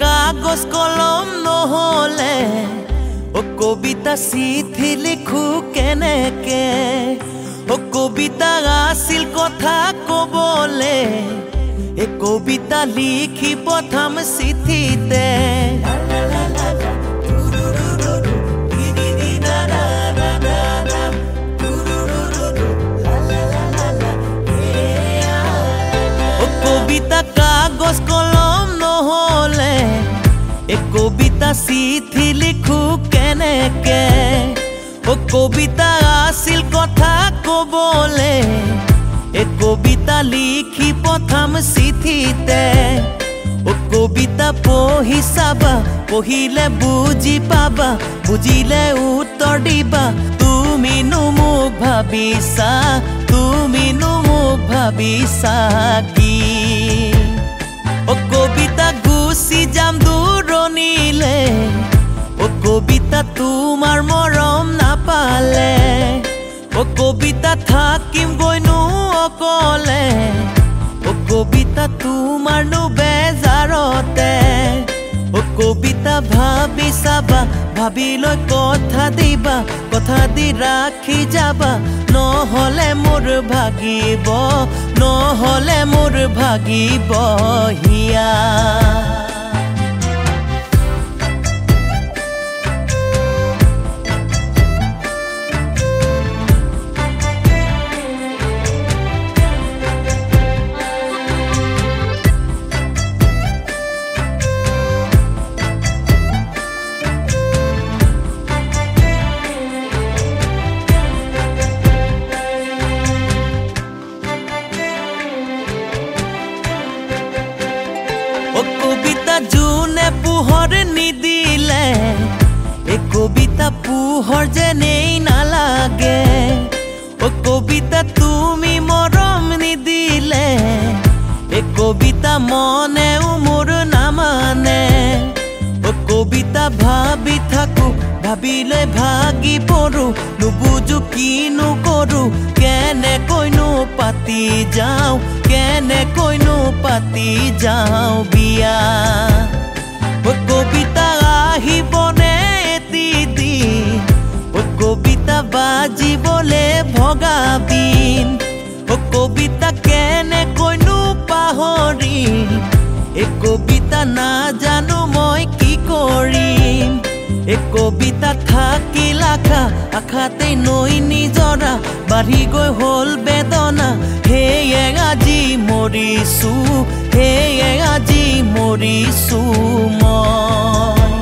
কাগজ কলম নহলে ও কবিতা চিঠি লিখু কেনেকে ও কবিতা আছিল কথা কবলে এ কবিতা লিখি পঠাম চিঠিতে কবিতা কাগজ কলম নহলে এ কবিতা চিঠি লিখু কেনেকে ও কবিতা আছিল কথা কবলে এ কবিতা লিখি পঠাম চিঠিতে ও কবিতা পঢ়ি চাবা পঢ়িলে বুজি পাবা বুজিলে উত্তৰ দিবা তুমিনো মোক ভাবিছা তুমিনো মোক ভাবিছা কি ও কবিতা গুচি যাম দূৰণিলে ও কবিতা তোমাৰ মৰম নাপালে ও কবিতা থাকিম গৈনো অকলে ও কবিতা তোমাৰনো বেজাৰতে ও কবিতা ভাবি চাবা ভাবি লৈ কথা দিবা কথা দি ৰাখি যাবা নহলে মোৰ ভাগিব নহলে মোৰ ভাগিব হিয়া কবিতা জুনে পোহৰ নিদিলে এ কবিতা পোহৰ যেনেই নালাগে ও কবিতা তুমি মৰম নিদিলে এ কবিতা মনেও মোৰ নামানে ও কবিতা ভাবি থাকো ভাবিলে ভাগি পৰো নুবুজো কিনো কৰো কেনেকৈনো পাতি যাওঁ কেনেকৈনো পাতি যাওঁ বিয়া ও কবিতা আহিবনে এটি ও কবিতা বাজিবলে ভগা বিন ও কবিতা কেনেকৈনো পাহৰি এ কবিতা নাজানো মই কি কৰিম এ কবিতা থাকিল আশাতেই নৈ নিজৰা বাঢ়ি গৈ হ'ল বেদনা হেয়ে আজি মৰিছো হেয়ে আজি মৰিছো মই